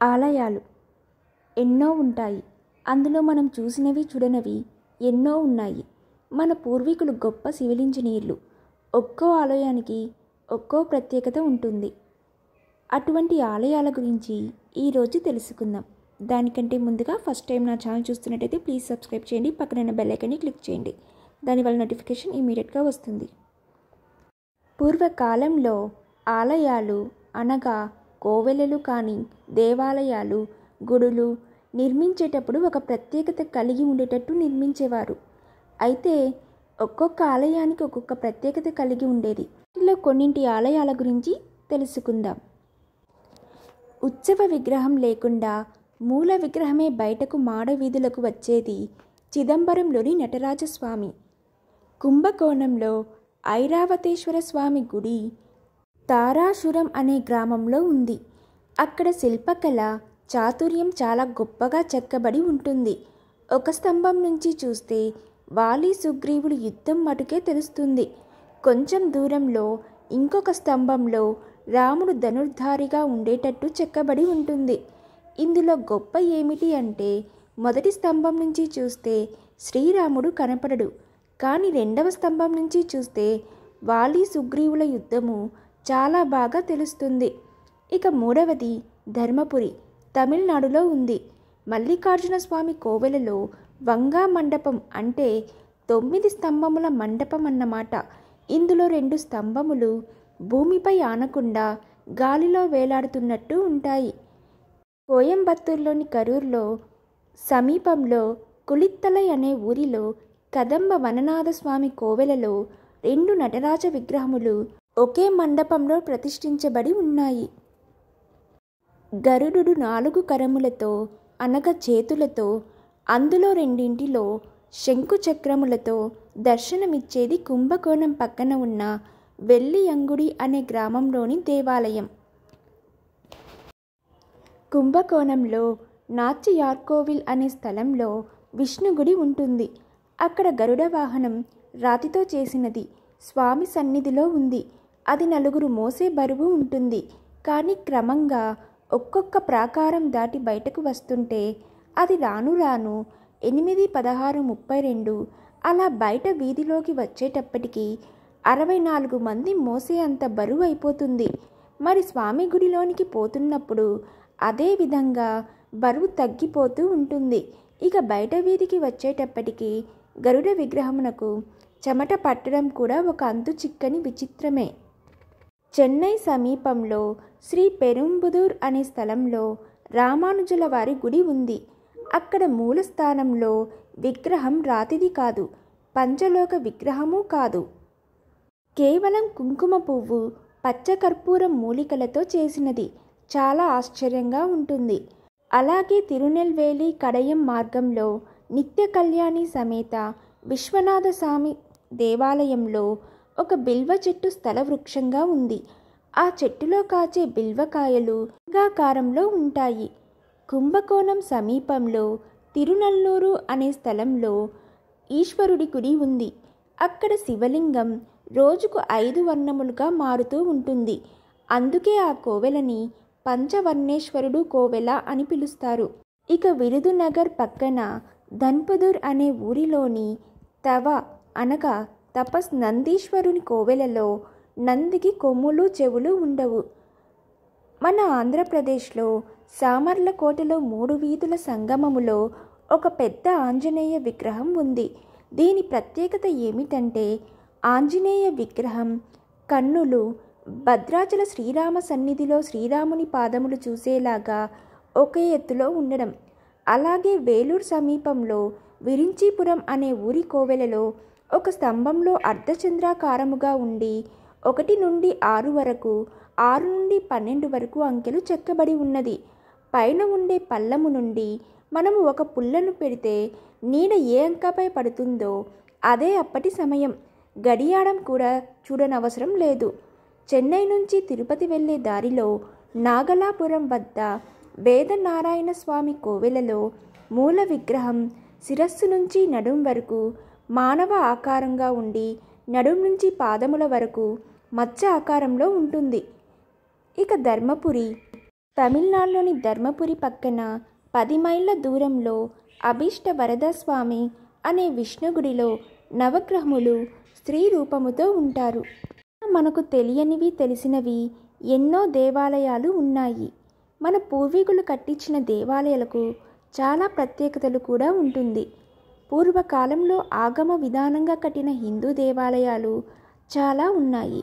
ఆలయాలు ఎన్నో ఉంటాయి. అందులో మనం చూసినవి చూడనివి ఎన్నో ఉన్నాయి. మన పూర్వీకులు గొప్ప సివిల్ ఇంజనీర్లు. ఒక్కో ఆలయానికి ఒక్కో ప్రత్యేకత ఉంటుంది. అటువంటి ఆలయాల గురించి ఈరోజు తెలుసుకుందాం. దానికంటే ముందుగా ఫస్ట్ టైం నా ఛానల్ చూస్తున్నట్టయితే ప్లీజ్ సబ్స్క్రైబ్ చేయండి. పక్కన బెల్ ఐకాన్ని క్లిక్ చేయండి. దానివల్ల నోటిఫికేషన్ ఇమీడియట్గా వస్తుంది. పూర్వకాలంలో ఆలయాలు అనగా కోవెలలు కానీ దేవాలయాలు, గుడులు నిర్మించేటప్పుడు ఒక ప్రత్యేకత కలిగి ఉండేటట్టు నిర్మించేవారు. అయితే ఒక్కొక్క ఆలయానికి ఒక్కొక్క ప్రత్యేకత కలిగి ఉండేది. ఇలా కొన్నింటి ఆలయాల గురించి తెలుసుకుందాం. ఉత్సవ విగ్రహం లేకుండా మూల విగ్రహమే బయటకు మాడ వీధులకు వచ్చేది చిదంబరంలోని నటరాజస్వామి. కుంభకోణంలో ఐరావతేశ్వర స్వామి గుడి తారాసురం అనే గ్రామంలో ఉంది. అక్కడ శిల్పకళ చాతుర్యం చాలా గొప్పగా చెక్కబడి ఉంటుంది. ఒక స్తంభం నుంచి చూస్తే వాలి సుగ్రీవులు యుద్ధం మటుకే తెలుస్తుంది. కొంచెం దూరంలో ఇంకొక స్తంభంలో రాముడు ధనుర్ధారిగా ఉండేటట్టు చెక్కబడి ఉంటుంది. ఇందులో గొప్ప ఏమిటి అంటే మొదటి స్తంభం నుంచి చూస్తే శ్రీరాముడు కనపడడు. కానీ రెండవ స్తంభం నుంచి చూస్తే వాలి సుగ్రీవుల యుద్ధము చాలా బాగా తెలుస్తుంది. ఇక మూడవది ధర్మపురి, తమిళనాడులో ఉంది. మల్లికార్జున స్వామి కోవెలలో వంగా మండపం అంటే 9 స్తంభముల మండపం అన్నమాట. ఇందులో 2 స్తంభములు భూమిపై ఆనకుండా గాలిలో వేలాడుతున్నట్టు ఉంటాయి. కోయంబత్తూరులోని కరూర్లో సమీపంలో కుళిత్తలై అనే ఊరిలో కదంబ వననాథ స్వామి కోవెలలో 2 నటరాజ విగ్రహములు ఒకే మండపంలో ప్రతిష్ఠించబడి ఉన్నాయి. గరుడు 4 కరములతో అనగా చేతులతో, అందులో 2 శంకు చక్రములతో దర్శనమిచ్చేది కుంభకోణం పక్కన ఉన్న వెల్లియంగుడి అనే గ్రామంలోని దేవాలయం. కుంభకోణంలో నాచియార్కోవిల్ అనే స్థలంలో విష్ణుగుడి ఉంటుంది. అక్కడ గరుడ వాహనం రాతితో చేసినది స్వామి సన్నిధిలో ఉంది. అది 4 మోసే బరువు ఉంటుంది. కానీ క్రమంగా ఒక్కొక్క ప్రాకారం దాటి బయటకు వస్తుంటే అది రాను రాను 8, 16, 32 అలా బయట వీధిలోకి వచ్చేటప్పటికి 64 మంది మోసే అంత బరువు అయిపోతుంది. మరి స్వామి గుడిలోనికి పోతున్నప్పుడు అదే విధంగా బరువు తగ్గిపోతూ ఉంటుంది. ఇక బయట వీధికి వచ్చేటప్పటికి గరుడ విగ్రహమునకు చెమట పట్టడం కూడా ఒక అంతు చిక్కని విచిత్రమే. చెన్నై సమీపంలో శ్రీ పెరుంబుదూర్ అనే స్థలంలో రామానుజుల వారి గుడి ఉంది. అక్కడ మూల స్థానంలో విగ్రహం రాతిది కాదు, పంచలోక విగ్రహము కాదు. కేవలం కుంకుమ పువ్వు, పచ్చకర్పూరం మూలికలతో చేసినది. చాలా ఆశ్చర్యంగా ఉంటుంది. అలాగే తిరునెల్వేలి కడయం మార్గంలో నిత్య కళ్యాణి సమేత విశ్వనాథ స్వామి దేవాలయంలో ఒక బిల్వ చెట్టు స్థల వృక్షంగా ఉంది. ఆ చెట్టులో కాచే బిల్వకాయలు లింగాకారంలో ఉంటాయి. కుంభకోణం సమీపంలో తిరునల్లూరు అనే స్థలంలో ఈశ్వరుడి గుడి ఉంది. అక్కడ శివలింగం రోజుకు 5 వర్ణములుగా మారుతూ ఉంటుంది. అందుకే ఆ కోవెలని పంచవర్ణేశ్వరుడు కోవెల అని పిలుస్తారు. ఇక విరుదునగర్ పక్కన ధన్పదుర్ అనే ఊరిలోని తవ అనగా తపస్ నందీశ్వరుని కోవెలలో నందికి కొమ్ములు చెవులు ఉండవు. మన ఆంధ్రప్రదేశ్లో సామర్లకోటలో 3 వీధుల సంగమములో ఒక పెద్ద ఆంజనేయ విగ్రహం ఉంది. దీని ప్రత్యేకత ఏమిటంటే ఆంజనేయ విగ్రహం కన్నులు భద్రాచల శ్రీరామ సన్నిధిలో శ్రీరాముని పాదములు చూసేలాగా ఒకే ఎత్తులో ఉండడం. అలాగే వేలూరు సమీపంలో విరించీపురం అనే ఊరి కోవెలలో ఒక స్తంభంలో అర్ధచంద్రాకారముగా ఉండి 1 నుండి 6 వరకు, 6 నుండి 12 వరకు అంకెలు చెక్కబడి ఉన్నది. పైన ఉండే పల్లము నుండి మనము ఒక పుల్లను పెడితే నీడ ఏ అంకపై పడుతుందో అదే అప్పటి సమయం. గడియారం కూడా చూడనవసరం లేదు. చెన్నై నుంచి తిరుపతి వెళ్ళే దారిలో నాగలాపురం వద్ద వేదనారాయణ స్వామి కోవెలలో మూల విగ్రహం శిరస్సు నుంచి నడుం వరకు మానవ ఆకారంగా ఉండి నడుం నుంచి పాదముల వరకు మత్స్య ఆకారంలో ఉంటుంది. ఇక ధర్మపురి తమిళనాడులోని ధర్మపురి పక్కన 10 మైళ్ళ దూరంలో అభీష్ట వరదస్వామి అనే విష్ణుగుడిలో నవగ్రహములు స్త్రీ రూపముతో ఉంటారు. మనకు తెలియనివి తెలిసినవి ఎన్నో దేవాలయాలు ఉన్నాయి. మన పూర్వీకులు కట్టించిన దేవాలయాలకు చాలా ప్రత్యేకతలు కూడా ఉంటుంది. పూర్వకాలంలో ఆగమ విధానంగా కట్టిన హిందూ దేవాలయాలు చాలా ఉన్నాయి.